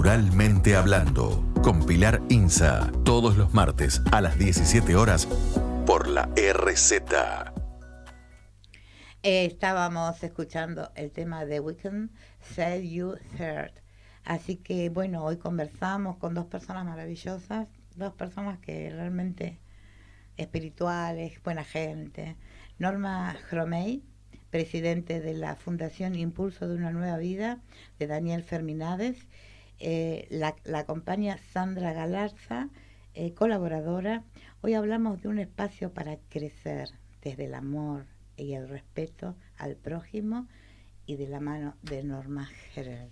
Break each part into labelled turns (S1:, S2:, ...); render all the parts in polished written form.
S1: Culturalmente Hablando, con Pilar Inza, todos los martes a las 17 horas por la RZ.
S2: Estábamos escuchando el tema de Weekend, Said You Third. Así que bueno, hoy conversamos con dos personas maravillosas, dos personas que realmente espirituales, buena gente. Norma Jromey, presidente de la Fundación Impulso de una Nueva Vida, de Daniel Ferminades. La acompaña Sandra Galarza, colaboradora. Hoy hablamos de un espacio para crecer desde el amor y el respeto al prójimo y de la mano de Norma Gerard.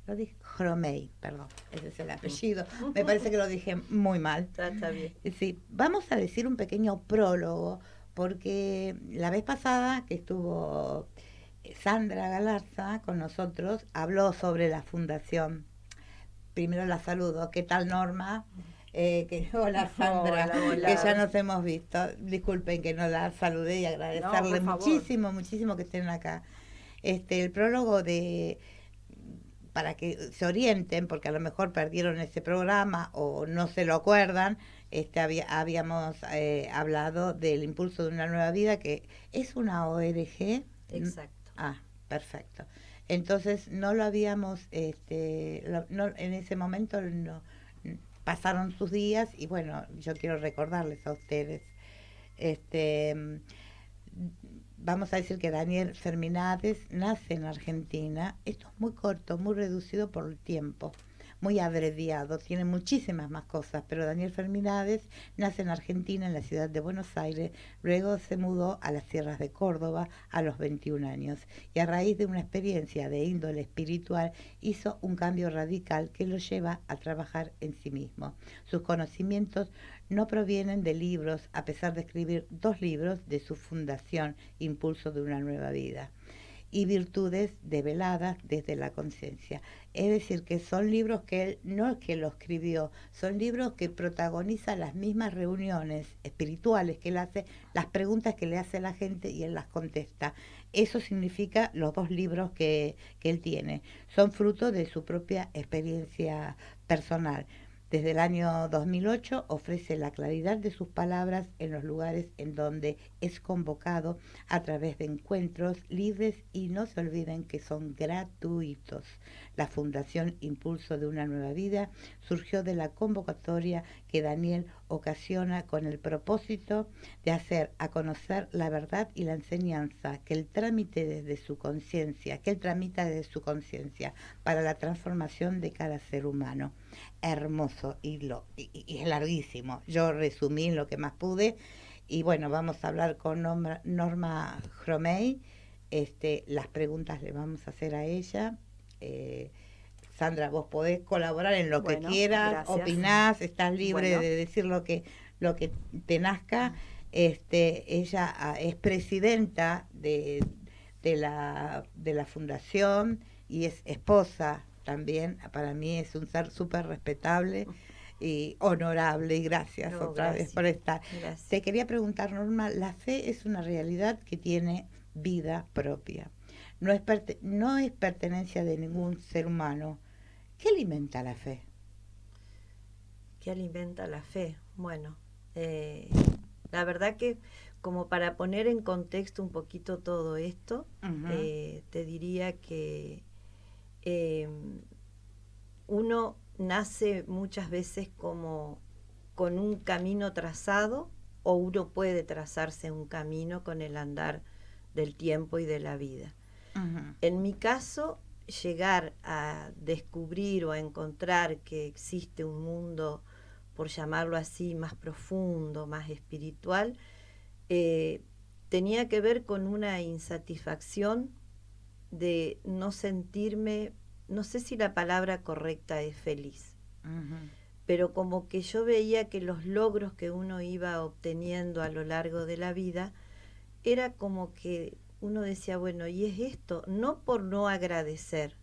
S2: Lo dije Jromey, perdón, ese es el apellido. Me parece que lo dije muy mal.
S3: Está bien.
S2: Sí, vamos a decir un pequeño prólogo, porque la vez pasada que estuvo Sandra Galarza con nosotros, habló sobre la fundación. Primero la saludo. ¿Qué tal, Norma? Hola, Sandra,
S3: Hola.
S2: que ya nos hemos visto. Disculpen que no la saludé y agradecerle muchísimo que estén acá. El prólogo para que se orienten, porque a lo mejor perdieron ese programa o no se lo acuerdan, habíamos hablado del Impulso de una Nueva Vida, que es una ONG.
S3: Exacto.
S2: Ah, perfecto. Entonces no lo habíamos, en ese momento no, pasaron sus días y bueno, yo quiero recordarles a ustedes. Vamos a decir que Daniel Ferminades nace en Argentina. Esto es muy corto, muy reducido por el tiempo, muy abreviado, tiene muchísimas más cosas, pero Daniel Ferminades nace en Argentina, en la ciudad de Buenos Aires, luego se mudó a las sierras de Córdoba a los 21 años y a raíz de una experiencia de índole espiritual hizo un cambio radical que lo lleva a trabajar en sí mismo. Sus conocimientos no provienen de libros, a pesar de escribir 2 libros de su fundación Impulso de una Nueva Vida, y virtudes develadas desde la conciencia. Es decir, que son libros que él no es que lo escribió, son libros que protagonizan las mismas reuniones espirituales que él hace, las preguntas que le hace la gente y él las contesta. Eso significa los 2 libros que él tiene. Son fruto de su propia experiencia personal. Desde el año 2008 ofrece la claridad de sus palabras en los lugares en donde es convocado a través de encuentros libres y no se olviden que son gratuitos. La Fundación Impulso de una Nueva Vida surgió de la convocatoria que Daniel ocasiona con el propósito de hacer a conocer la verdad y la enseñanza que él tramita desde su conciencia para la transformación de cada ser humano. Hermoso y es larguísimo. Yo resumí lo que más pude y bueno, vamos a hablar con Norma Jromey. Las preguntas le vamos a hacer a ella. Sandra, vos podés colaborar en lo que quieras,
S3: gracias.
S2: Opinás, estás libre de decir lo que te nazca. Ella es presidenta de la fundación y es esposa también. Para mí es un ser súper respetable y honorable, y gracias otra vez por estar.
S3: Gracias.
S2: Te quería preguntar, Norma, la fe es una realidad que tiene vida propia. No es pertenencia de ningún ser humano. ¿Qué alimenta la fe?
S3: ¿Qué alimenta la fe? Bueno, la verdad que como para poner en contexto un poquito todo esto, te diría que uno nace muchas veces como con un camino trazado, o uno puede trazarse un camino con el andar del tiempo y de la vida. En mi caso, llegar a descubrir o a encontrar que existe un mundo, por llamarlo así, más profundo, más espiritual, tenía que ver con una insatisfacción de no sentirme, no sé si la palabra correcta es feliz, pero como que yo veía que los logros que uno iba obteniendo a lo largo de la vida, era como que uno decía, bueno, y es esto, no por no agradecer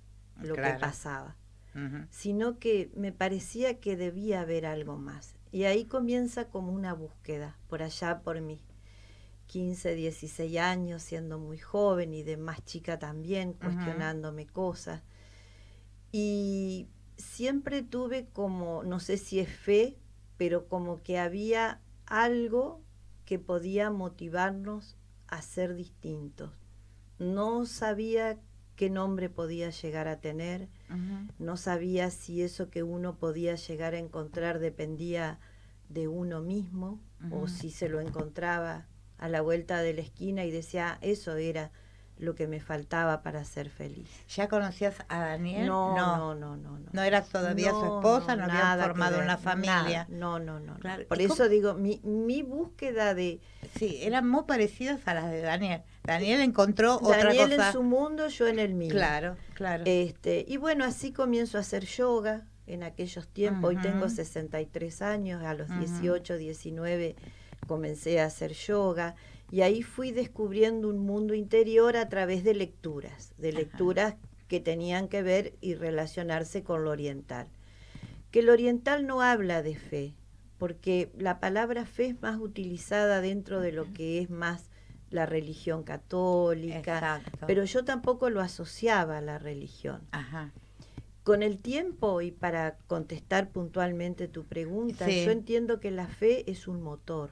S3: lo que pasaba, sino que me parecía que debía haber algo más. Y ahí comienza como una búsqueda, por allá por mis 15, 16 años, siendo muy joven y de más chica también, cuestionándome cosas. Y siempre tuve como, no sé si es fe, pero como que había algo que podía motivarnos a ser distintos. No sabía qué nombre podía llegar a tener, no sabía si eso que uno podía llegar a encontrar dependía de uno mismo o si se lo encontraba a la vuelta de la esquina y decía, eso era lo que me faltaba para ser feliz.
S2: ¿Ya conocías a Daniel?
S3: No.
S2: ¿No eras todavía su esposa? ¿No habían formado una familia?
S3: No.
S2: Claro.
S3: Por eso digo, mi búsqueda de...
S2: Sí, eran muy parecidas a las de Daniel. Daniel encontró otra cosa.
S3: Daniel en su mundo, yo en el mío.
S2: Claro.
S3: Y bueno, así comienzo a hacer yoga en aquellos tiempos. Hoy tengo 63 años, a los 18, 19 comencé a hacer yoga. Y ahí fui descubriendo un mundo interior a través de lecturas que tenían que ver y relacionarse con lo oriental. Que lo oriental no habla de fe, porque la palabra fe es más utilizada dentro de lo que es más la religión católica. Exacto. Pero yo tampoco lo asociaba a la religión. Con el tiempo, y para contestar puntualmente tu pregunta, yo entiendo que la fe es un motor.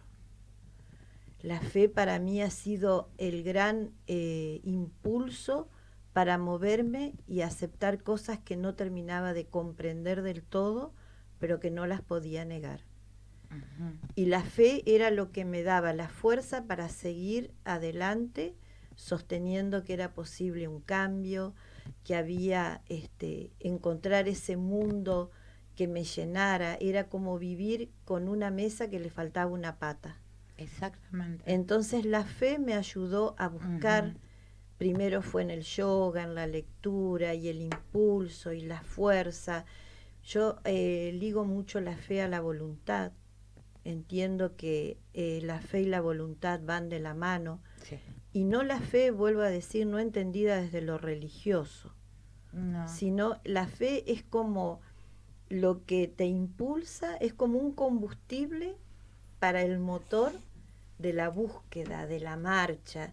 S3: La fe para mí ha sido el gran impulso para moverme y aceptar cosas que no terminaba de comprender del todo, pero que no las podía negar. Y la fe era lo que me daba la fuerza para seguir adelante, sosteniendo que era posible un cambio, que había encontrar ese mundo que me llenara. Era como vivir con una mesa que le faltaba una pata.
S2: Exactamente.
S3: Entonces la fe me ayudó a buscar, primero fue en el yoga, en la lectura y el impulso y la fuerza. Yo ligo mucho la fe a la voluntad. Entiendo que la fe y la voluntad van de la mano.
S2: Sí.
S3: Y no la fe, vuelvo a decir, no entendida desde lo religioso, sino la fe es como lo que te impulsa, es como un combustible para el motor de la búsqueda, de la marcha,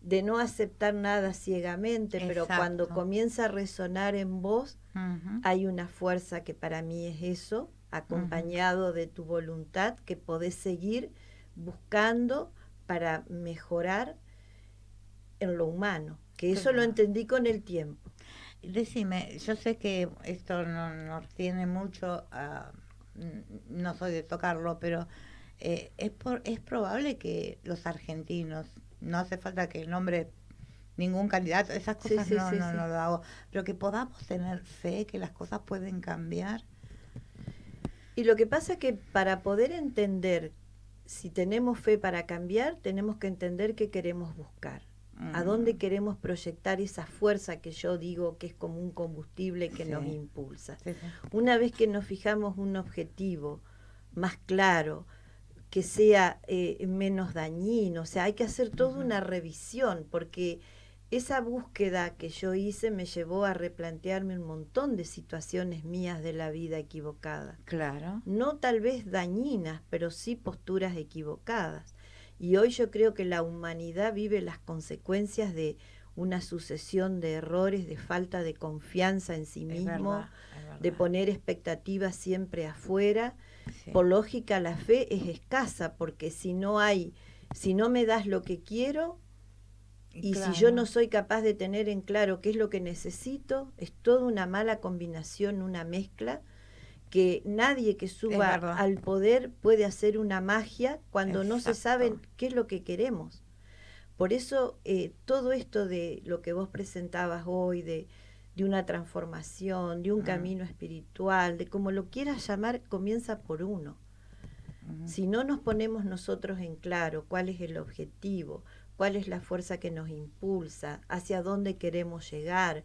S3: de no aceptar nada ciegamente. Exacto. Pero cuando comienza a resonar en vos, hay una fuerza que para mí es eso, acompañado de tu voluntad, que podés seguir buscando para mejorar en lo humano, que eso lo entendí con el tiempo.
S2: Decime, yo sé que esto no nos tiene mucho, no soy de tocarlo, pero es probable que los argentinos, no hace falta que nombre ningún candidato, esas cosas no lo hago, pero que podamos tener fe que las cosas pueden cambiar.
S3: Y lo que pasa es que para poder entender si tenemos fe para cambiar, tenemos que entender qué queremos buscar. ¿A dónde queremos proyectar esa fuerza que yo digo que es como un combustible que nos impulsa? Una vez que nos fijamos un objetivo más claro, que sea menos dañino, o sea, hay que hacer toda una revisión, porque esa búsqueda que yo hice me llevó a replantearme un montón de situaciones mías de la vida equivocadas.
S2: Claro.
S3: No tal vez dañinas, pero sí posturas equivocadas. Y hoy yo creo que la humanidad vive las consecuencias de una sucesión de errores, de falta de confianza en sí mismo, es verdad. De poner expectativas siempre afuera. Sí. Por lógica, la fe es escasa, porque si no me das lo que quiero, y claro, si yo no soy capaz de tener en claro qué es lo que necesito, es toda una mala combinación, una mezcla, que nadie que suba al poder puede hacer una magia cuando no se sabe qué es lo que queremos. Por eso todo esto de lo que vos presentabas hoy, de una transformación, de un camino espiritual, de como lo quieras llamar, comienza por uno. Si no nos ponemos nosotros en claro cuál es el objetivo, cuál es la fuerza que nos impulsa, hacia dónde queremos llegar,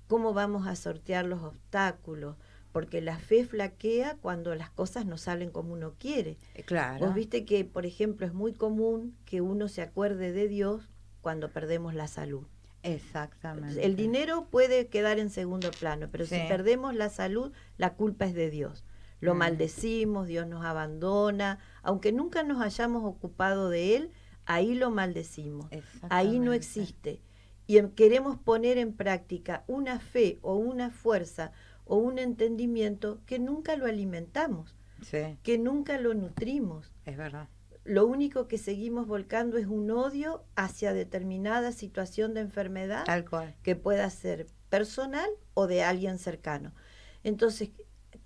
S3: cómo vamos a sortear los obstáculos, porque la fe flaquea cuando las cosas no salen como uno quiere.
S2: Claro.
S3: Vos viste que, por ejemplo, es muy común que uno se acuerde de Dios cuando perdemos la salud.
S2: Exactamente.
S3: El dinero puede quedar en segundo plano, pero si perdemos la salud, la culpa es de Dios. Lo maldecimos, Dios nos abandona, aunque nunca nos hayamos ocupado de Él, ahí lo maldecimos. Ahí no existe. Y queremos poner en práctica una fe o una fuerza o un entendimiento que nunca lo alimentamos,
S2: Sí,
S3: que nunca lo nutrimos.
S2: es verdad.
S3: Lo único que seguimos volcando es un odio hacia determinada situación de enfermedad
S2: Tal cual.
S3: que pueda ser personal o de alguien cercano. Entonces,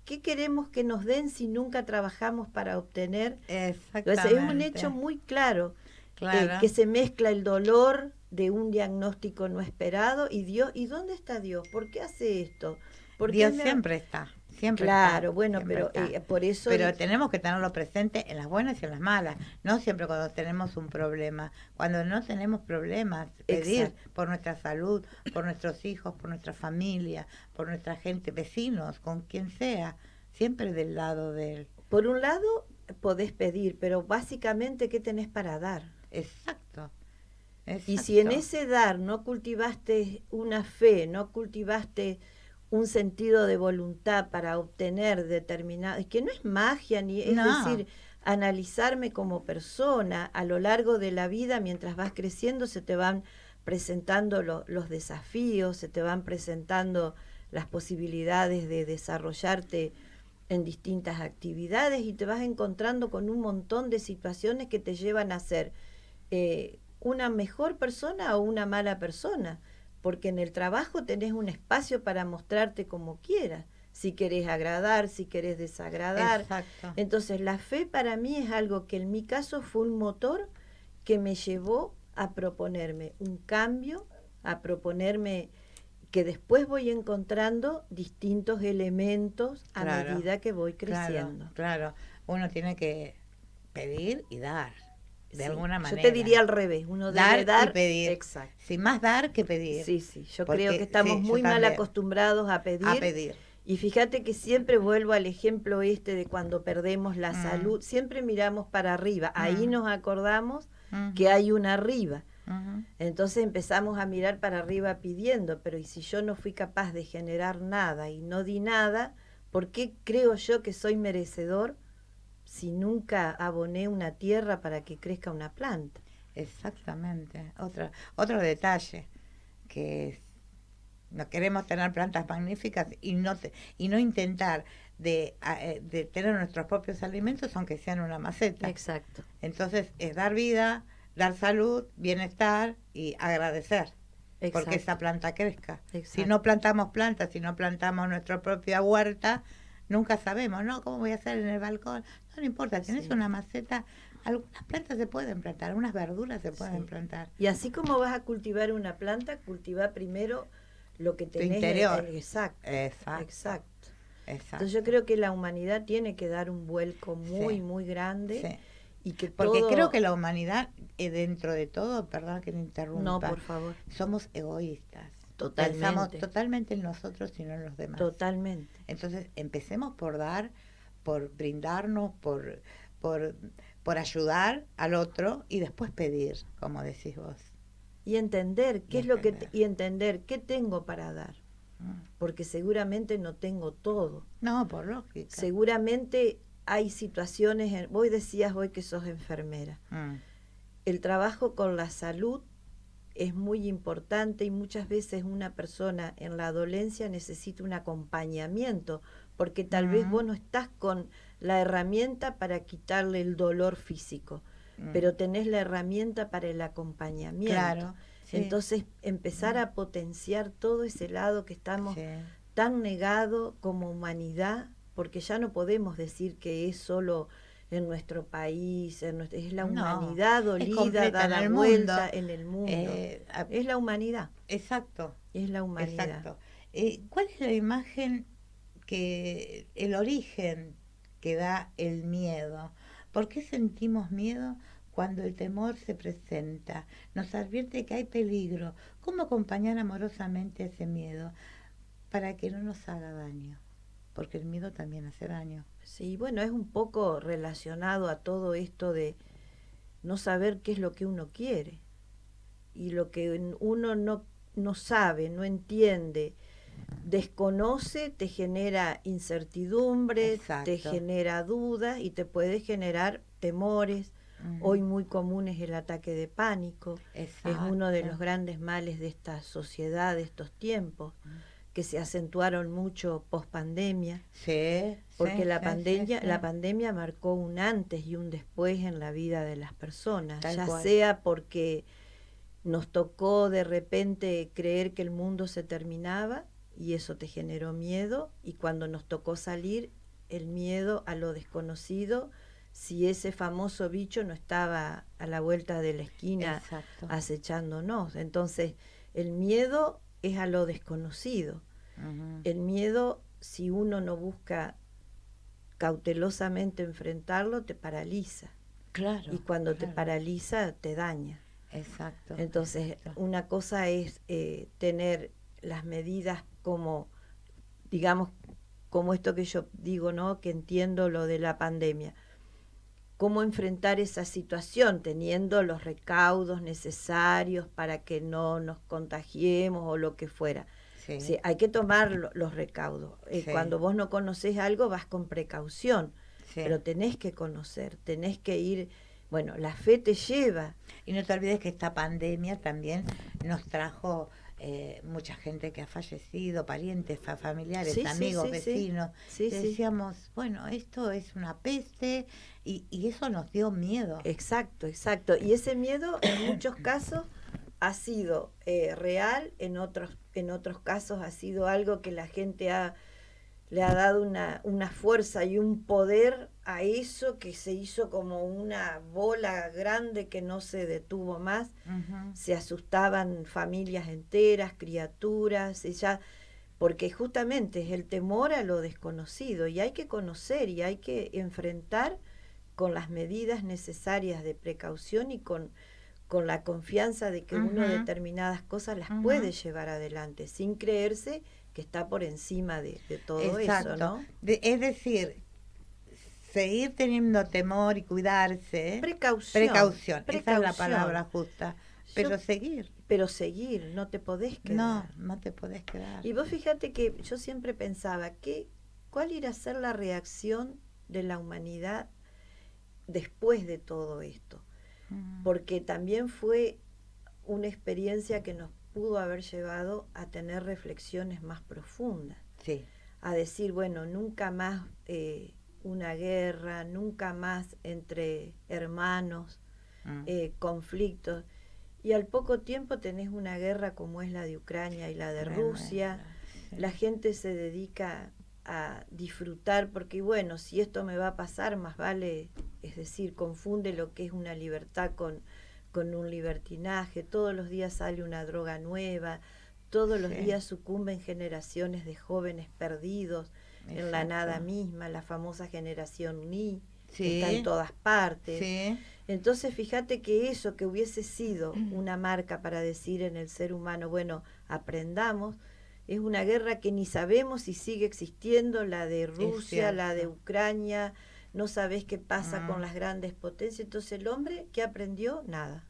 S3: ¿qué queremos que nos den si nunca trabajamos para obtener?
S2: Exactamente.
S3: Es un hecho muy claro,
S2: Claro.
S3: que se mezcla el dolor de un diagnóstico no esperado y Dios. ¿Y dónde está Dios? ¿Por qué hace esto? ¿Por qué
S2: Dios
S3: me-
S2: siempre está, siempre
S3: Claro,
S2: está.
S3: bueno,
S2: siempre
S3: pero
S2: está.
S3: por eso...
S2: Pero tenemos que tenerlo presente en las buenas y en las malas, no siempre cuando tenemos un problema. Cuando no tenemos problemas, pedir
S3: Exacto.
S2: por nuestra salud, por nuestros hijos, por nuestra familia, por nuestra gente, vecinos, con quien sea, siempre del lado de él.
S3: Por un lado, podés pedir, pero básicamente, ¿qué tenés para dar?
S2: Exacto.
S3: Y si en
S2: exacto.
S3: ese dar no cultivaste una fe, no cultivaste un sentido de voluntad para obtener determinado, es que no es magia, ni es
S2: No.
S3: decir, analizarme como persona a lo largo de la vida, mientras vas creciendo, se te van presentando los desafíos, se te van presentando las posibilidades de desarrollarte en distintas actividades y te vas encontrando con un montón de situaciones que te llevan a ser una mejor persona o una mala persona, porque en el trabajo tenés un espacio para mostrarte como quieras, si querés agradar, si querés desagradar.
S2: Exacto.
S3: Entonces la fe para mí es algo que en mi caso fue un motor que me llevó a proponerme un cambio, a proponerme que después voy encontrando distintos elementos a
S2: Claro,
S3: medida que voy creciendo.
S2: Claro, uno tiene que pedir y dar, de
S3: Sí,
S2: alguna
S3: yo
S2: manera.
S3: te diría al revés, uno debe dar
S2: y pedir.
S3: Exacto.
S2: Sin más dar que pedir.
S3: Sí, sí, yo
S2: Porque,
S3: creo que estamos
S2: sí, yo
S3: muy mal
S2: también.
S3: acostumbrados a pedir.
S2: A pedir.
S3: Y fíjate que siempre vuelvo al ejemplo este de cuando perdemos la salud, siempre miramos para arriba, ahí nos acordamos que hay una arriba. Entonces empezamos a mirar para arriba pidiendo, pero ¿y si yo no fui capaz de generar nada y no di nada? ¿Por qué creo yo que soy merecedor si nunca aboné una tierra para que crezca una planta?
S2: Exactamente. Otro detalle que es, no queremos tener plantas magníficas y no intentar de tener nuestros propios alimentos aunque sean una maceta.
S3: Exacto.
S2: Entonces es dar vida, dar salud, bienestar y agradecer.
S3: Exacto.
S2: Porque esa planta crezca.
S3: Exacto.
S2: Si no plantamos plantas, si no plantamos nuestra propia huerta, nunca sabemos, ¿no? ¿Cómo voy a hacer en el balcón? No importa, tenés una maceta, algunas plantas se pueden plantar, algunas verduras se pueden plantar.
S3: Y así como vas a cultivar una planta, cultiva primero lo que tenés
S2: tu interior.
S3: Exacto. Entonces yo creo que la humanidad tiene que dar un vuelco muy grande.
S2: Sí.
S3: Y que
S2: porque
S3: todo...
S2: creo que la humanidad, dentro de todo, perdón que me interrumpa,
S3: no, por favor,
S2: somos egoístas.
S3: Totalmente.
S2: Pensamos totalmente en nosotros y no en los demás.
S3: Totalmente.
S2: Entonces empecemos por dar, por brindarnos, por ayudar al otro y después pedir, como decís vos.
S3: Y entender qué es lo que y entender qué tengo para dar. Porque seguramente no tengo todo.
S2: No, por lógica.
S3: Seguramente hay situaciones, vos decías hoy que sos enfermera. El trabajo con la salud es muy importante y muchas veces una persona en la dolencia necesita un acompañamiento, porque tal vez vos no estás con la herramienta para quitarle el dolor físico, pero tenés la herramienta para el acompañamiento.
S2: Claro. Sí.
S3: Entonces empezar a potenciar todo ese lado que estamos tan negado como humanidad, porque ya no podemos decir que es solo en nuestro país, es la humanidad dolida, dada vuelta en el mundo. Es la humanidad.
S2: Exacto.
S3: Es la humanidad.
S2: Exacto. ¿Cuál es la imagen el origen que da el miedo? ¿Por qué sentimos miedo cuando el temor se presenta? Nos advierte que hay peligro. ¿Cómo acompañar amorosamente ese miedo para que no nos haga daño? Porque el miedo también hace daño.
S3: Sí, bueno, es un poco relacionado a todo esto de no saber qué es lo que uno quiere. Y lo que uno no sabe, no entiende, desconoce, te genera incertidumbre, te genera dudas y te puede generar temores. Hoy muy común es el ataque de pánico. Es uno de los grandes males de esta sociedad, de estos tiempos. que se acentuaron mucho post pandemia,
S2: Sí,
S3: porque
S2: sí,
S3: la
S2: sí,
S3: pandemia,
S2: sí, sí.
S3: la pandemia marcó un antes y un después en la vida de las personas,
S2: Tal
S3: ya
S2: cual.
S3: sea porque nos tocó de repente creer que el mundo se terminaba y eso te generó miedo, y cuando nos tocó salir, el miedo a lo desconocido, si ese famoso bicho no estaba a la vuelta de la esquina
S2: Exacto.
S3: acechándonos. Entonces, el miedo es a lo desconocido.
S2: Ujú.
S3: El miedo, si uno no busca cautelosamente enfrentarlo, te paraliza.
S2: Claro.
S3: Y cuando te
S2: claro.
S3: paraliza, te daña.
S2: Exacto.
S3: Entonces,
S2: exacto.
S3: una cosa es tener las medidas como, digamos, como esto que yo digo, ¿no? Que entiendo lo de la pandemia. Cómo enfrentar esa situación teniendo los recaudos necesarios para que no nos contagiemos o lo que fuera.
S2: Sí.
S3: Sí, hay que tomar los recaudos.
S2: Sí.
S3: Cuando vos no conocés algo, vas con precaución,
S2: Sí.
S3: pero tenés que conocer, tenés que ir. Bueno, la fe te lleva.
S2: Y no te olvides que esta pandemia también nos trajo mucha gente que ha fallecido, parientes, familiares,
S3: Sí, sí,
S2: amigos,
S3: sí, sí.
S2: vecinos.
S3: Sí,
S2: Y
S3: sí.
S2: decíamos, bueno, esto es una peste, y eso nos dio miedo.
S3: Exacto, exacto. Y ese miedo en muchos casos ha sido real, en otros casos ha sido algo que la gente le ha dado una fuerza y un poder a eso, que se hizo como una bola grande que no se detuvo más.
S2: Ujú.
S3: Se asustaban familias enteras, criaturas, porque justamente es el temor a lo desconocido, y hay que conocer y hay que enfrentar con las medidas necesarias de precaución y con la confianza de que uno
S2: Ujú.
S3: determinadas cosas las
S2: Ujú.
S3: puede llevar adelante, sin creerse que está por encima de todo
S2: Exacto.
S3: eso, ¿no?
S2: Es decir, seguir teniendo temor y cuidarse.
S3: Precaución.
S2: Precaución, esa es la
S3: Precaución.
S2: palabra justa. Pero
S3: Yo-
S2: seguir.
S3: Pero seguir, no te podés
S2: No,
S3: quedar.
S2: no te podés quedar.
S3: Y vos fíjate que yo siempre pensaba cuál irá a ser la reacción de la humanidad después de todo esto,
S2: Mm.
S3: porque también fue una experiencia que nos pudo haber llevado a tener reflexiones más profundas,
S2: Sí.
S3: a decir, bueno, nunca más una guerra, nunca más entre hermanos,
S2: Mm.
S3: conflictos, y al poco tiempo tenés una guerra como es la de Ucrania y la de
S2: Tremenda,
S3: Rusia.
S2: sí.
S3: La gente se dedica a disfrutar porque, bueno, si esto me va a pasar, más vale, es decir, confunde lo que es una libertad con un libertinaje. Todos los días sale una droga nueva, todos los
S2: Sí.
S3: días sucumben generaciones de jóvenes perdidos en la
S2: Exacto.
S3: nada misma, la famosa generación Ni,
S2: Sí.
S3: que está en todas partes.
S2: Sí.
S3: Entonces, fíjate que eso que hubiese sido una marca para decir en el ser humano, bueno, aprendamos, es una guerra que ni sabemos si sigue existiendo, la de Rusia, la de Ucrania, no sabés qué pasa con las grandes potencias. Entonces, el hombre, ¿qué aprendió? Nada.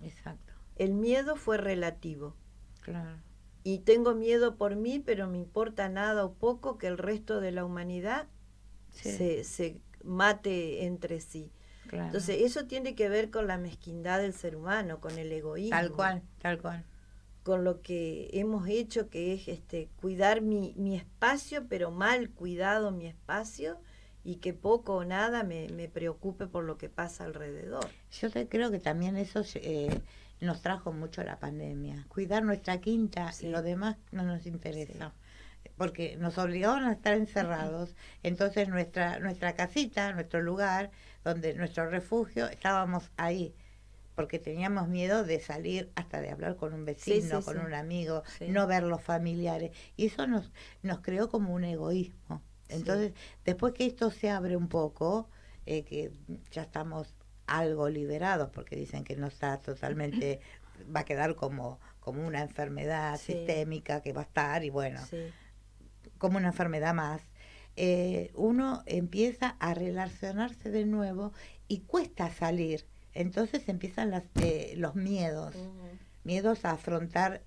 S2: Exacto.
S3: El miedo fue relativo.
S2: Claro.
S3: Y tengo miedo por mí, pero me importa nada o poco que el resto de la humanidad
S2: Sí.
S3: se mate entre sí.
S2: Claro.
S3: Entonces, eso tiene que ver con la mezquindad del ser humano, con el egoísmo.
S2: Tal cual, tal cual.
S3: Con lo que hemos hecho, que es cuidar mi espacio, pero mal cuidado mi espacio, y que poco o nada me preocupe por lo que pasa alrededor.
S2: Yo creo que también eso nos trajo mucho la pandemia. Cuidar nuestra quinta,
S3: Sí.
S2: y lo demás no nos interesa. Sí. Porque nos obligaban a estar encerrados. Entonces nuestra casita, nuestro lugar, donde nuestro refugio, estábamos ahí. Porque teníamos miedo de salir, hasta de hablar con un vecino,
S3: Sí,
S2: con
S3: sí.
S2: un amigo,
S3: Sí.
S2: no ver los familiares. Y eso nos creó como un egoísmo. Entonces, después que esto se abre un poco, que ya estamos algo liberados, porque dicen que no está totalmente, va a quedar como una enfermedad
S3: Sí.
S2: sistémica que va a estar, y bueno,
S3: Sí.
S2: como una enfermedad más, uno empieza a relacionarse de nuevo y cuesta salir. Entonces empiezan los miedos, miedos a afrontar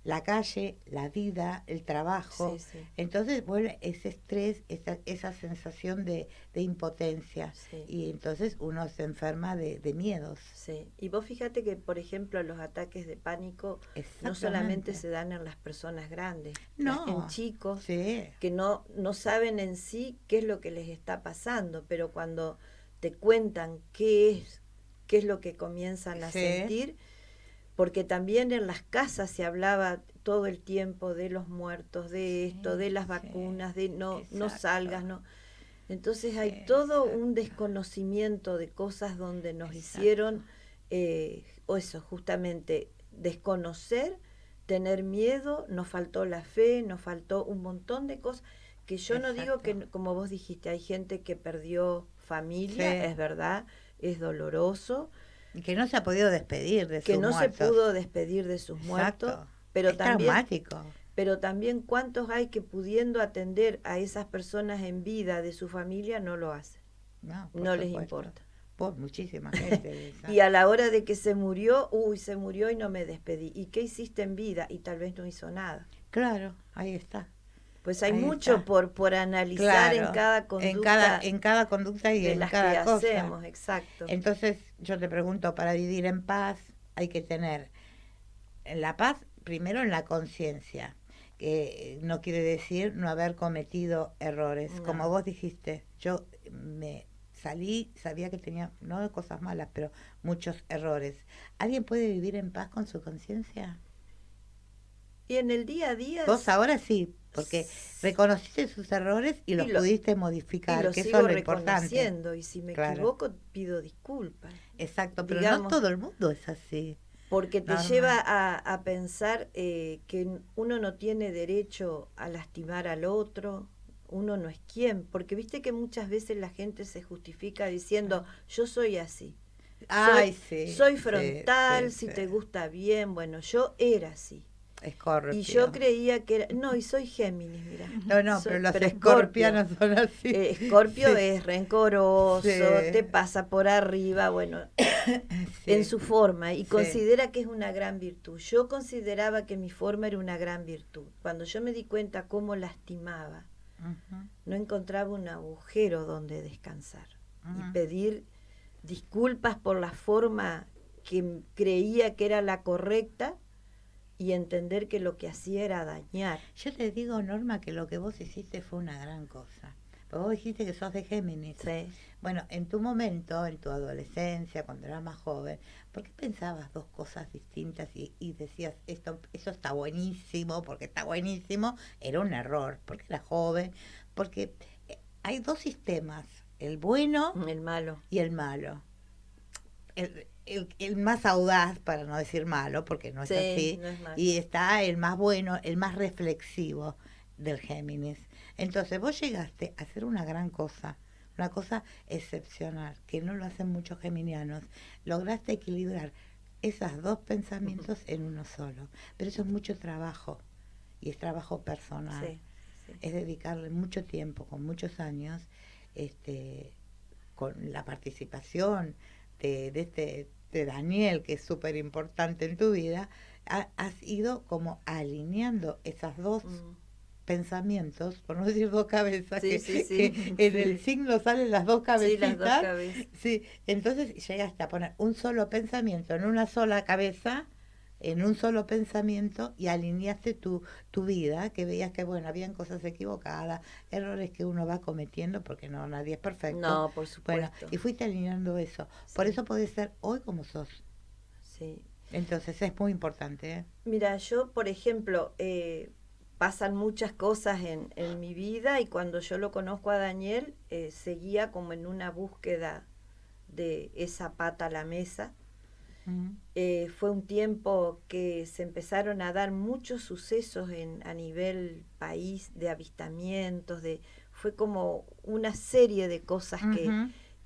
S2: la calle, la vida, el trabajo.
S3: Sí, sí.
S2: Entonces vuelve ese estrés, esa sensación de impotencia.
S3: Sí.
S2: Y entonces uno se enferma de miedos.
S3: Sí. Y vos fíjate que, por ejemplo, los ataques de pánico no solamente se dan en las personas grandes,
S2: no,
S3: en chicos
S2: sí,
S3: que no saben en sí qué es lo que les está pasando, pero cuando te cuentan qué es lo que comienzan a
S2: sí,
S3: sentir, porque también en las casas se hablaba todo el tiempo de los muertos, de esto, de las vacunas, de no salgas, no. Entonces hay todo un desconocimiento de cosas donde nos hicieron, o eso, justamente, desconocer, tener miedo, nos faltó la fe, nos faltó un montón de cosas, que yo no digo que, como vos dijiste, hay gente que perdió familia, es verdad, es doloroso.
S2: Que no se ha podido despedir de sus muertos.
S3: Que no se pudo despedir de sus muertos, pero
S2: es
S3: también
S2: traumático.
S3: Pero también cuántos hay que pudiendo atender a esas personas en vida de su familia no lo hacen. No les importa.
S2: Por muchísima gente.
S3: Y a la hora de que se murió y no me despedí. ¿Y qué hiciste en vida? Y tal vez no hizo nada.
S2: Claro, ahí está.
S3: Pues hay mucho por analizar en cada conducta.
S2: En cada conducta y en cada cosa.
S3: Hacemos, exacto.
S2: Entonces, yo te pregunto, para vivir en paz hay que tener la paz primero en la conciencia, que no quiere decir no haber cometido errores. No. Como vos dijiste, yo me salí, sabía que tenía, no cosas malas, pero muchos errores. ¿Alguien puede vivir en paz con su conciencia?
S3: Y en el día a día...
S2: Vos ahora sí, porque reconociste sus errores y los pudiste modificar, que eso es lo importante.
S3: Y si me equivoco, pido disculpas.
S2: Exacto, pero no todo el mundo es así.
S3: Porque te lleva a pensar que uno no tiene derecho a lastimar al otro, uno no es quien, porque viste que muchas veces la gente se justifica diciendo, yo soy así. Soy frontal, si te gusta bien, bueno, yo era así.
S2: Escorpio.
S3: Y yo creía que era... No, y soy Géminis, mira.
S2: No, pero los escorpianos son así.
S3: Escorpio es rencoroso, te pasa por arriba, bueno, en su forma, y considera que es una gran virtud. Yo consideraba que mi forma era una gran virtud. Cuando yo me di cuenta cómo lastimaba, no encontraba un agujero donde descansar. Y pedir disculpas por la forma que creía que era la correcta, y entender que lo que hacía era dañar.
S2: Yo te digo, Norma, que lo que vos hiciste fue una gran cosa. Porque vos dijiste que sos de Géminis.
S3: Sí.
S2: Bueno, en tu momento, en tu adolescencia, cuando eras más joven, ¿por qué pensabas dos cosas distintas y decías, eso está buenísimo, porque está buenísimo? Era un error, porque era joven, porque hay dos sistemas, el bueno
S3: el malo.
S2: Y el malo. El más audaz, para no decir malo, porque no es así,
S3: no es malo.
S2: Y está el más bueno, el más reflexivo del Géminis. Entonces vos llegaste a hacer una gran cosa, una cosa excepcional, que no lo hacen muchos geminianos. Lograste equilibrar esos dos pensamientos en uno solo, pero eso es mucho trabajo, y es trabajo personal. Es dedicarle mucho tiempo, con muchos años, con la participación de Daniel, que es súper importante en tu vida, has ido como alineando esas dos pensamientos, por no decir dos cabezas, que en el signo salen las dos cabecitas.
S3: Sí, las dos cabezas.
S2: Sí, entonces llegaste a poner un solo pensamiento en una sola cabeza, en un solo pensamiento, y alineaste tu vida, que veías que, bueno, habían cosas equivocadas, errores que uno va cometiendo, porque no, nadie es perfecto.
S3: No, por supuesto.
S2: Bueno, y fuiste alineando eso. Por eso podés ser hoy como sos.
S3: Sí.
S2: Entonces es muy importante, ¿eh?
S3: Mira, yo, por ejemplo, pasan muchas cosas en mi vida, y cuando yo lo conozco a Daniel, seguía como en una búsqueda de esa pata a la mesa. Fue un tiempo que se empezaron a dar muchos sucesos a nivel país, de avistamientos, fue como una serie de cosas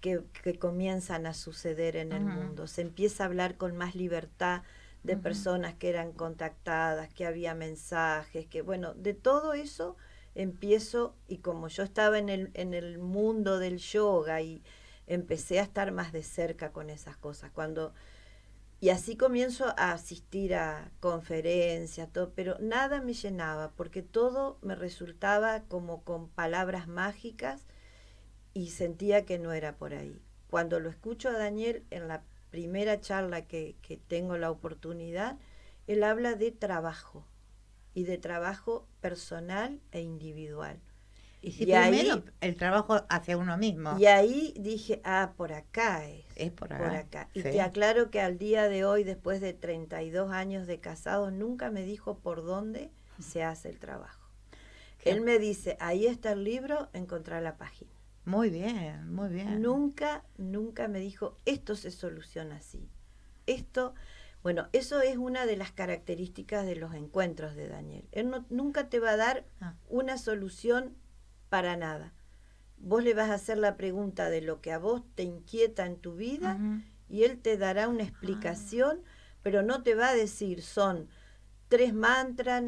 S3: que comienzan a suceder en el mundo. Se empieza a hablar con más libertad de personas que eran contactadas, que había mensajes, que bueno, de todo eso empiezo, y como yo estaba en el mundo del yoga, y empecé a estar más de cerca con esas cosas. Cuando Y así comienzo a asistir a conferencias, todo, pero nada me llenaba, porque todo me resultaba como con palabras mágicas y sentía que no era por ahí. Cuando lo escucho a Daniel en la primera charla que tengo la oportunidad, él habla de trabajo, y de trabajo personal e individual.
S2: Y si primero ahí, el trabajo hacia uno mismo.
S3: Y ahí dije, por acá es.
S2: Es por acá.
S3: Y te aclaro que al día de hoy, después de 32 años de casado, nunca me dijo por dónde se hace el trabajo. Él me dice, ahí está el libro, encontrar la página.
S2: Muy bien, muy bien.
S3: Nunca me dijo, esto se soluciona así. Bueno, eso es una de las características de los encuentros de Daniel. Él nunca te va a dar una solución para nada. Vos le vas a hacer la pregunta de lo que a vos te inquieta en tu vida y él te dará una explicación, pero no te va a decir son 3 mantras,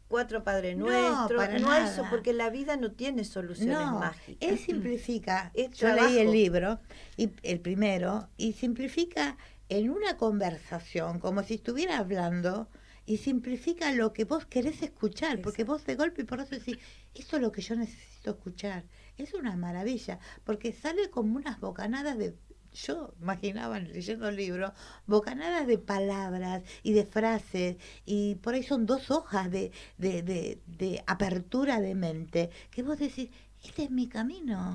S3: 4 Padre Nuestro, no eso, porque la vida no tiene soluciones mágicas.
S2: Él simplifica. Yo leí el libro, y el primero, y simplifica en una conversación, como si estuviera hablando, y simplifica lo que vos querés escuchar, porque vos de golpe y por eso decís, esto es lo que yo necesito escuchar. Es una maravilla, porque sale como unas bocanadas de, yo imaginaba leyendo el libro, bocanadas de palabras y de frases, y por ahí son 2 hojas de apertura de mente, que vos decís, este es mi camino.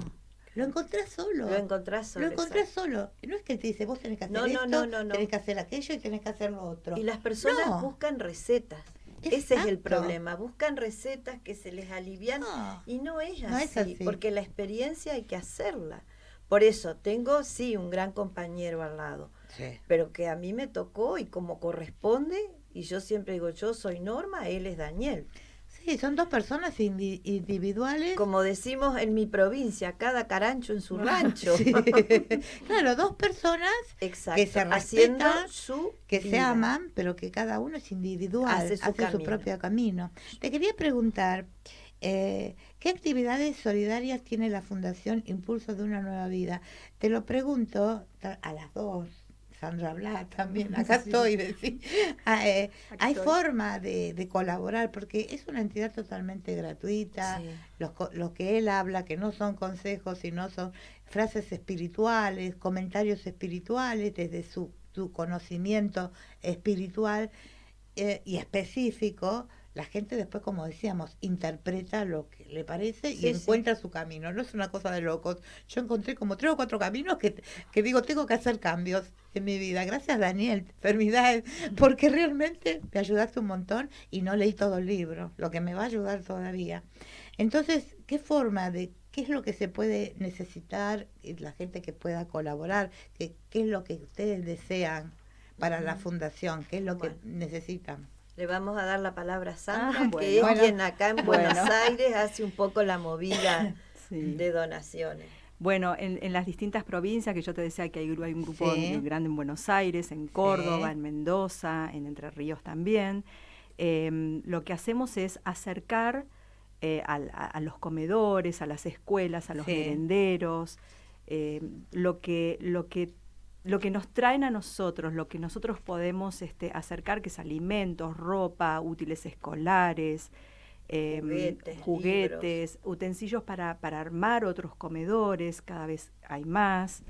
S2: Lo encontrás solo.
S3: Lo encontrás
S2: solo. No es que te dice, vos tenés que hacer esto, tenés que hacer aquello y tenés que hacer lo otro.
S3: Y las personas buscan recetas. Exacto. Ese es el problema. Buscan recetas que se les alivian y no es así, porque la experiencia hay que hacerla. Por eso tengo, un gran compañero al lado, pero que a mí me tocó y como corresponde, y yo siempre digo, yo soy Norma, él es Daniel.
S2: Sí, son 2 personas individuales.
S3: Como decimos en mi provincia, cada carancho en su rancho.
S2: Sí. Claro, 2 personas que se respetan, que se aman, pero que cada uno es individual, hace su propio camino. Te quería preguntar, ¿qué actividades solidarias tiene la Fundación Impulso de una Nueva Vida? Te lo pregunto a las 2. Sandra Blas también, acá estoy, hay forma de colaborar, porque es una entidad totalmente gratuita, lo que él habla, que no son consejos, sino son frases espirituales, comentarios espirituales, desde su conocimiento espiritual y específico. La gente después, como decíamos, interpreta lo que le parece y encuentra su camino. No es una cosa de locos. Yo encontré como 3 o 4 caminos que digo, tengo que hacer cambios en mi vida. Gracias, Daniel, Fermidad, porque realmente me ayudaste un montón y no leí todo el libro, lo que me va a ayudar todavía. Entonces, ¿qué es lo que se puede necesitar la gente que pueda colaborar? ¿Qué es lo que ustedes desean para la fundación? ¿Qué es lo que necesitan?
S3: Le vamos a dar la palabra a Sandra, que es quien acá en Buenos Aires hace un poco la movida de donaciones.
S4: Bueno, en las distintas provincias, que yo te decía que hay un grupo grande en Buenos Aires, en Córdoba, en Mendoza, en Entre Ríos también, lo que hacemos es acercar a los comedores, a las escuelas, a los merenderos, lo que nos traen a nosotros, lo que nosotros podemos acercar, que es alimentos, ropa, útiles escolares, juguetes, utensilios para armar otros comedores, cada vez hay más.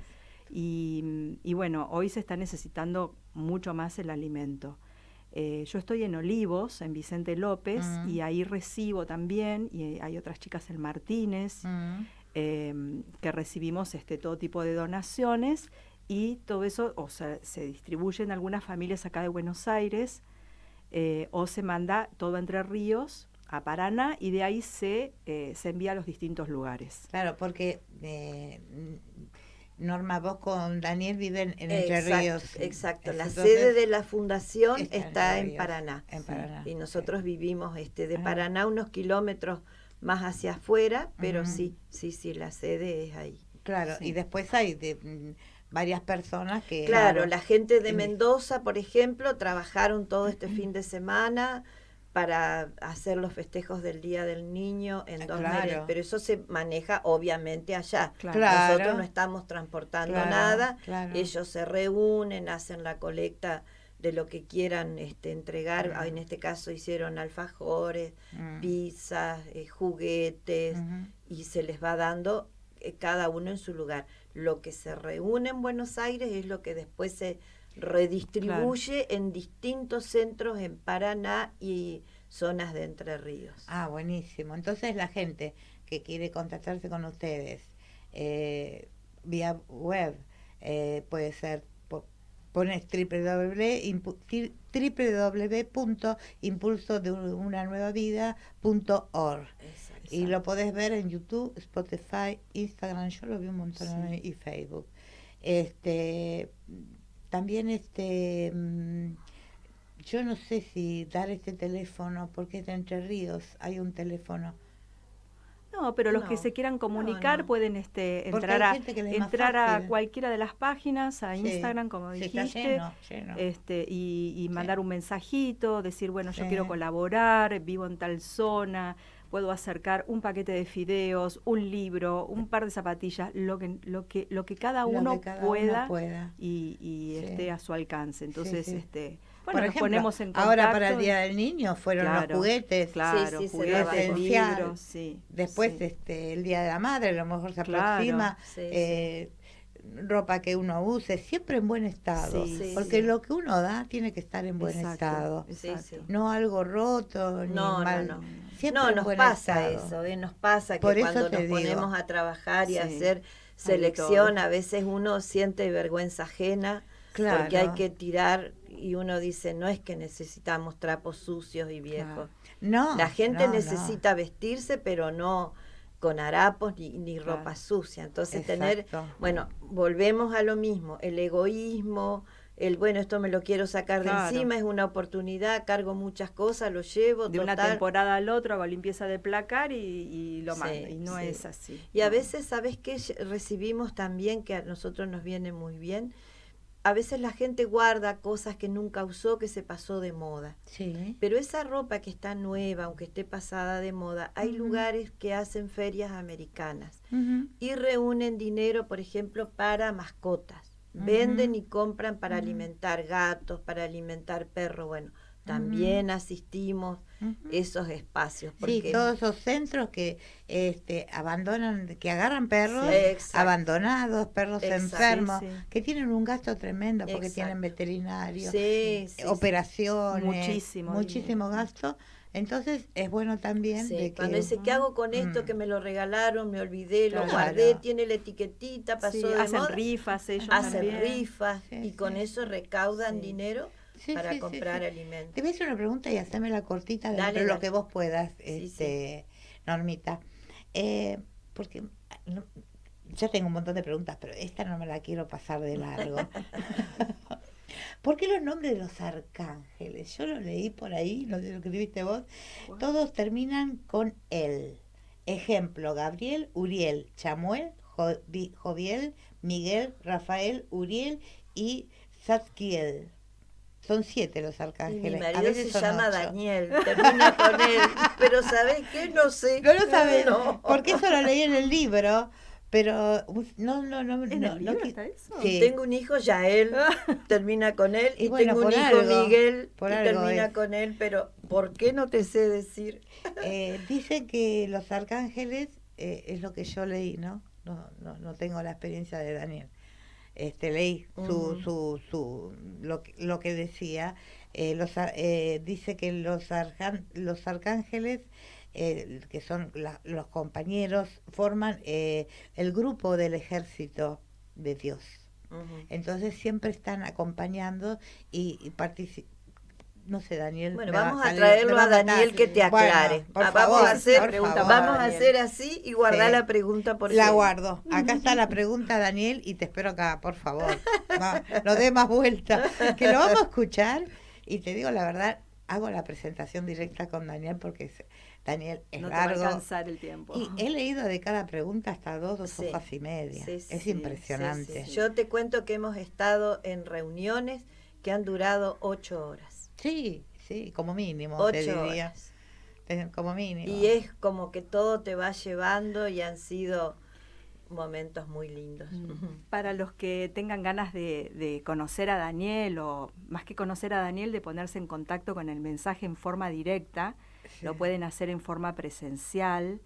S4: Y bueno, hoy se está necesitando mucho más el alimento. Yo estoy en Olivos, en Vicente López, y ahí recibo también, y hay otras chicas en Martínez, que recibimos todo tipo de donaciones. Y todo eso se distribuye en algunas familias acá de Buenos Aires, o se manda todo a Entre Ríos, a Paraná, y de ahí se envía a los distintos lugares.
S2: Claro, porque Norma, vos con Daniel viven en Entre Ríos.
S3: Exacto, la sede de la fundación está en Paraná. Y nosotros vivimos de Paraná unos kilómetros más hacia afuera, pero sí, la sede es ahí.
S2: Claro, y después hay varias personas que...
S3: Claro, la gente de Mendoza, por ejemplo, trabajaron todo este fin de semana para hacer los festejos del Día del Niño en 2
S2: claro.
S3: meses, pero eso se maneja obviamente allá.
S4: Claro.
S3: Nosotros no estamos transportando nada,
S2: claro.
S3: ellos se reúnen, hacen la colecta de lo que quieran entregar. En este caso hicieron alfajores, pizzas, juguetes, y se les va dando cada uno en su lugar. Lo que se reúne en Buenos Aires es lo que después se redistribuye en distintos centros en Paraná y zonas de Entre Ríos.
S2: Ah, buenísimo. Entonces la gente que quiere contactarse con ustedes vía web, puede ser, pones www.impulsodeunanuevavida.org y lo podés ver en YouTube, Spotify, Instagram, yo lo vi un montón, y Facebook. También yo no sé si dar este teléfono, porque es de Entre Ríos, hay un teléfono.
S4: No, pero los que se quieran comunicar pueden entrar a cualquiera de las páginas, a Instagram, como dijiste,
S2: lleno.
S4: Y mandar un mensajito, decir, bueno, yo quiero colaborar, vivo en tal zona, puedo acercar un paquete de fideos, un libro, un par de zapatillas, lo que cada uno pueda y esté a su alcance. Entonces, bueno,
S2: por
S4: nos
S2: ejemplo,
S4: ponemos en contacto.
S2: Ahora para el Día del Niño fueron los juguetes,
S4: juguetes, libros,
S2: después el Día de la Madre, a lo mejor se aproxima, ropa que uno use, siempre en buen estado, porque lo que uno da tiene que estar en buen estado, no algo roto, ni mal.
S3: No.
S2: Siempre
S3: nos pasa eso, nos pasa que cuando nos ponemos a trabajar y a hacer selección, a veces uno siente vergüenza ajena, porque hay que tirar, y uno dice, no es que necesitamos trapos sucios y viejos. No, la gente necesita vestirse, pero no con harapos ni ropa sucia. Entonces volvemos a lo mismo, el egoísmo, esto me lo quiero sacar de encima, es una oportunidad, cargo muchas cosas, lo llevo.
S4: De una temporada al otro hago limpieza de placar y lo mando, y no es así.
S3: Y a veces, ¿sabes qué? Recibimos también, que a nosotros nos viene muy bien, a veces la gente guarda cosas que nunca usó, que se pasó de moda.
S2: Sí.
S3: Pero esa ropa que está nueva, aunque esté pasada de moda, hay lugares que hacen ferias americanas y reúnen dinero, por ejemplo, para mascotas. Venden y compran para alimentar gatos, para alimentar perros. Bueno, también asistimos esos espacios.
S2: Porque todos esos centros que abandonan, que agarran perros abandonados, perros enfermos, que tienen un gasto tremendo porque tienen veterinarios, operaciones, muchísimo gasto. Entonces es bueno también
S3: cuando dice, ¿qué hago con esto que me lo regalaron, me olvidé, lo guardé, tiene la etiquetita, pasó de
S4: hacen
S3: moda?
S4: Rifas ellos
S3: hacen
S4: también.
S3: rifas y con eso recaudan dinero para comprar alimentos.
S2: Te voy a hacer una pregunta y hacémela cortita dentro de lo que vos puedas, Normita. Porque ya tengo un montón de preguntas, pero esta no me la quiero pasar de largo. ¿Por qué los nombres de los arcángeles? Yo lo leí por ahí, no sé si lo escribiste vos. Todos terminan con él. Ejemplo, Gabriel, Uriel, Chamuel, Joviel, Miguel, Rafael, Uriel y Zadkiel. Son 7 los arcángeles.
S3: Y mi marido se llama 8. Daniel, termina con él. Pero ¿sabés qué? No sé.
S2: No lo sabés, porque eso lo leí en el libro. Pero no
S3: está eso. Tengo un hijo, Yael, termina con él, y tengo un hijo, Miguel, y termina con él, pero ¿por qué no te sé decir?
S2: Dicen que los arcángeles, es lo que yo leí, ¿no? No tengo la experiencia de Daniel. Leí lo que decía. Dice que los arcángeles, que son los compañeros, forman el grupo del ejército de Dios. Entonces siempre están acompañando y participan. No sé, Daniel.
S3: Bueno, vamos a traerlo a Daniel que te aclare.
S2: Bueno, vamos
S3: a hacer así y guardar la pregunta por
S2: la guardo. Acá está la pregunta, Daniel, y te espero acá, por favor. No dé más vuelta. Que lo vamos a escuchar y te digo la verdad, hago la presentación directa con Daniel porque Daniel es largo.
S4: No te va a alcanzar el tiempo.
S2: Y he leído de cada pregunta hasta dos hojas y media. Es impresionante.
S3: Yo te cuento que hemos estado en reuniones que han durado 8 horas.
S2: Sí. sí, como mínimo,
S3: 8
S2: te diría.
S3: horas.
S2: Como mínimo.
S3: Y es como que todo te va llevando y han sido momentos muy lindos.
S4: Para los que tengan ganas de conocer a Daniel, o más que conocer a Daniel, de ponerse en contacto con el mensaje en forma directa,
S2: Sí.
S4: lo pueden hacer en forma presencial.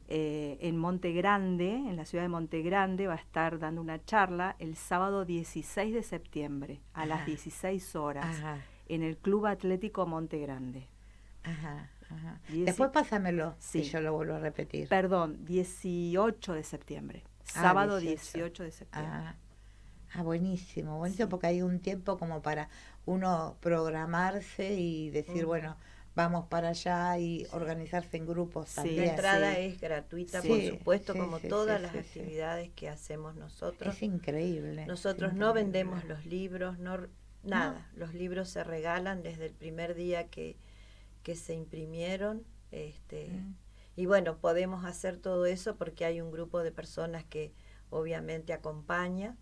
S4: En Monte Grande, en la ciudad de Monte Grande, va a estar dando una charla el sábado 16 de septiembre a las 16 horas
S2: Ajá.
S4: en el Club Atlético Monte Grande.
S2: Ajá, ajá.
S4: Dieci-
S2: Después pásamelo,
S4: Sí.
S2: y yo lo vuelvo a repetir.
S4: Perdón, 18 de septiembre. Sábado
S2: 18.
S4: 18 de septiembre.
S2: Buenísimo, buenísimo,
S4: Sí.
S2: porque hay un tiempo como para uno programarse y decir, bueno, vamos para allá y organizarse en grupos
S4: Sí.
S2: también.
S3: La entrada
S4: Sí.
S3: es gratuita,
S4: Sí.
S3: por supuesto,
S2: Sí,
S3: como
S2: sí,
S3: todas
S2: sí,
S3: las
S2: sí,
S3: actividades que hacemos nosotros.
S2: Es increíble.
S3: Nosotros
S2: es
S3: no
S2: increíble.
S3: vendemos los libros, nada. Los libros se regalan desde el primer día que se imprimieron. Y bueno, podemos hacer todo eso porque hay un grupo de personas que obviamente acompaña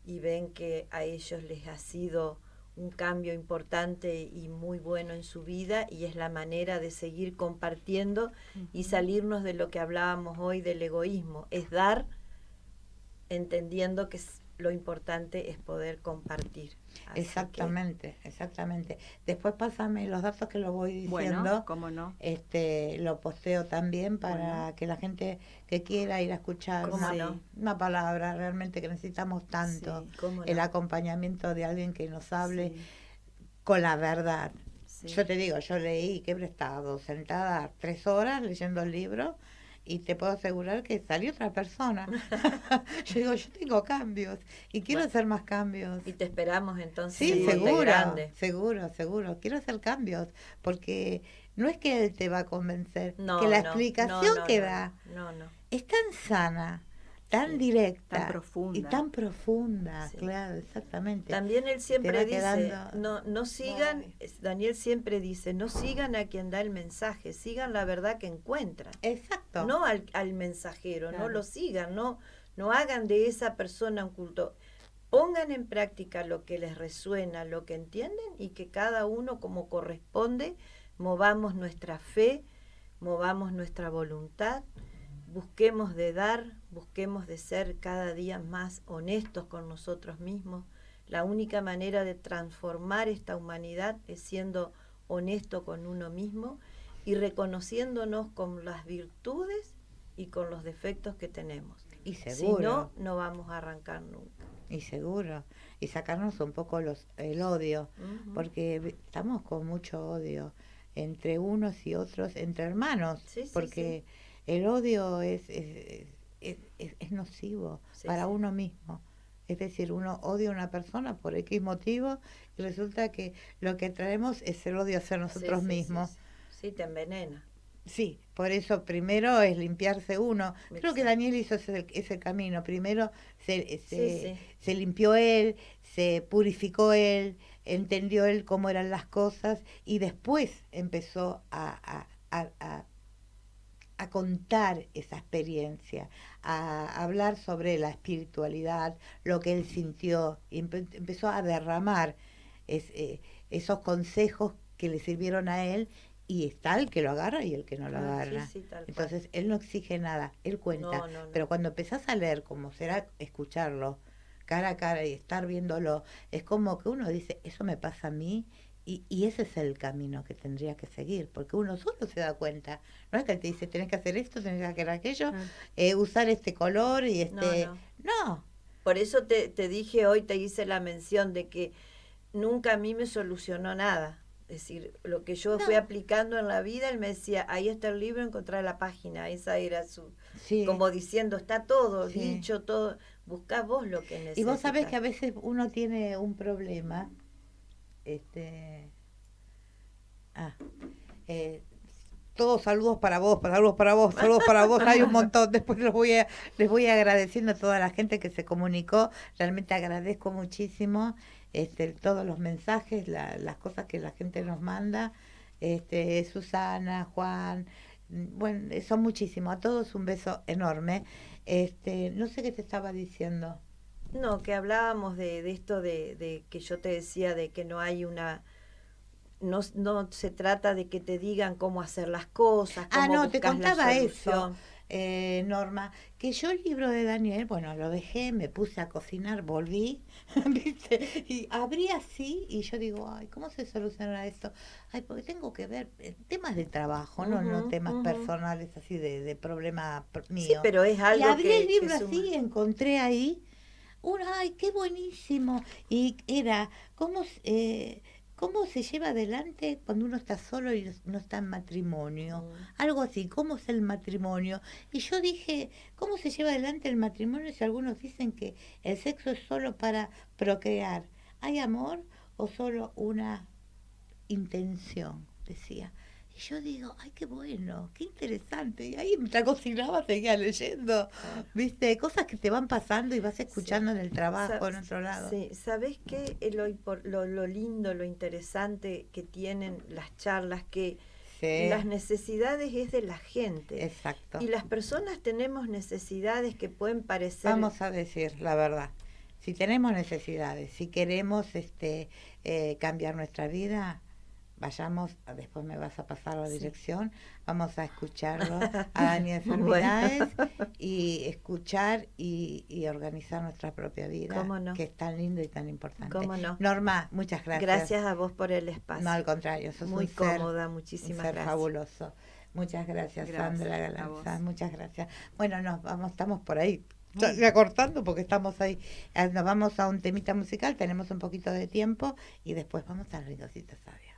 S3: y ven que a ellos les ha sido un cambio importante y muy bueno en su vida, y es la manera de seguir compartiendo y salirnos de lo que hablábamos hoy del egoísmo, es dar, entendiendo que lo importante es poder compartir. Así
S2: Exactamente, exactamente. Después pásame los datos que lo voy diciendo.
S4: Bueno, cómo no.
S2: Lo posteo también para
S4: Bueno.
S2: que la gente que quiera ir a escuchar
S3: ¿Cómo
S2: una,
S3: no?
S2: una palabra realmente que necesitamos tanto,
S4: Sí,
S3: ¿cómo
S2: el
S3: no?
S2: acompañamiento de alguien que nos hable
S4: Sí.
S2: con la verdad.
S4: Sí.
S2: Yo te digo, yo leí, que he estado sentada 3 horas leyendo el libro y te puedo asegurar que salió otra persona. Yo digo, yo tengo cambios y quiero
S3: Bueno.
S2: hacer más cambios.
S3: Y te esperamos entonces
S2: Sí,
S3: en Monte
S2: seguro,
S3: Grande.
S2: seguro. Quiero hacer cambios, porque no es que él te va a convencer,
S3: No,
S2: que la
S3: no,
S2: explicación
S3: no,
S2: que
S3: no,
S2: da
S3: no, no.
S2: es tan sana, tan
S3: Sí,
S2: directa
S4: tan profunda.
S2: y tan profunda,
S3: Sí.
S2: claro, exactamente.
S3: También él
S2: Te
S3: siempre
S2: va
S3: dice,
S2: quedando-
S3: no sigan,
S2: Ay.
S3: Daniel siempre dice, no sigan a quien da el mensaje, sigan la verdad que encuentran.
S2: Exacto.
S3: No al mensajero, no
S4: Claro.
S3: lo sigan, no hagan de esa persona un culto. Pongan en práctica lo que les resuena, lo que entienden, y que cada uno, como corresponde, movamos nuestra fe, movamos nuestra voluntad, busquemos de dar, busquemos de ser cada día más honestos con nosotros mismos. La única manera de transformar esta humanidad es siendo honesto con uno mismo y reconociéndonos con las virtudes y con los defectos que tenemos.
S2: Y
S3: Si
S2: seguro.
S3: no, no vamos a arrancar nunca.
S2: Y seguro. Y sacarnos un poco el odio,
S3: Ujú.
S2: porque estamos con mucho odio entre unos y otros, entre hermanos,
S3: Sí, sí,
S2: porque el odio es nocivo
S3: Sí,
S2: para
S3: sí.
S2: uno mismo. Es decir, uno odia a una persona por X motivo y resulta que lo que traemos es el odio hacia nosotros
S3: Sí, sí,
S2: mismos.
S3: sí, sí, te envenena.
S2: Sí, por eso primero es limpiarse uno. Creo que
S3: Exacto.
S2: Daniel hizo ese camino. Primero
S3: Sí.
S2: se limpió él, se purificó él, entendió él cómo eran las cosas y después empezó a contar esa experiencia, a hablar sobre la espiritualidad, lo que él sintió, y empezó a derramar esos consejos que le sirvieron a él, y está el que lo agarra y el que no lo
S3: Claro,
S2: agarra.
S3: sí, tal cual.
S2: Entonces él no exige nada, él cuenta,
S3: No.
S2: pero cuando empezás a leer, como será escucharlo cara a cara y estar viéndolo, es como que uno dice, eso me pasa a mí. Y ese es el camino que tendría que seguir, porque uno solo se da cuenta. No es que él te dice, tenés que hacer esto, tenés que hacer aquello, usar este color y este... No.
S3: Por eso te dije hoy, te hice la mención de que nunca a mí me solucionó nada. Es decir, lo que yo fui aplicando en la vida, él me decía, ahí está el libro, encontrar la página. Esa era su...
S2: Sí.
S3: Como diciendo, está todo
S2: Sí.
S3: dicho, todo... Buscá vos lo que necesitas.
S2: Y vos sabés que a veces uno tiene un problema... todos saludos para vos, saludos para vos, hay un montón. Después les voy agradeciendo a toda la gente que se comunicó. Realmente agradezco muchísimo todos los mensajes, las cosas que la gente nos manda. Susana, Juan, bueno, son muchísimos. A todos un beso enorme. No sé qué te estaba diciendo.
S3: No, que hablábamos de esto de que yo te decía de que no hay no se trata de que te digan cómo hacer las cosas, cómo
S2: no, te
S3: buscas la
S2: contaba
S3: solución.
S2: eso, Norma, que yo el libro de Daniel, bueno, lo dejé, me puse a cocinar, volví, ¿viste? Y abrí así y yo digo, ay, ¿cómo se soluciona esto? Ay, porque tengo que ver temas de trabajo, no temas personales así de problema
S3: Sí,
S2: mío.
S3: pero es
S2: Y
S3: algo
S2: abrí el
S3: que
S2: libro
S3: suma.
S2: así y encontré ahí ay, qué buenísimo. Y era, ¿cómo se lleva adelante cuando uno está solo y no está en matrimonio? Algo así, ¿cómo es el matrimonio? Y yo dije, ¿cómo se lleva adelante el matrimonio si algunos dicen que el sexo es solo para procrear? ¿Hay amor o solo una intención? Decía. Y yo digo, ay, qué bueno, qué interesante. Y ahí mientras cocinaba seguía leyendo, ¿viste? Cosas que te van pasando y vas escuchando en el trabajo, en otro lado.
S3: Sí, ¿sabés qué? Lo lindo, lo interesante que tienen las charlas, que las necesidades es de la gente.
S2: Exacto.
S3: Y las personas tenemos necesidades que pueden parecer...
S2: Vamos a decir la verdad. Si tenemos necesidades, si queremos cambiar nuestra vida, vayamos, después me vas a pasar la dirección, vamos a escucharlo a Daniel Fernández y escuchar y organizar nuestra propia vida, que es tan lindo y tan importante.
S3: ¿Cómo no?
S2: Norma, muchas gracias.
S3: Gracias a vos por el espacio.
S2: No, al contrario, sos
S3: muy
S2: un
S3: cómoda, muchísimas
S2: ser
S3: gracias.
S2: Fabuloso. Muchas gracias Sandra Galanza, muchas gracias. Bueno, estamos por ahí. Ya cortando porque estamos ahí. Nos vamos a un temita musical, tenemos un poquito de tiempo y después vamos a Rinconcitos Sabios.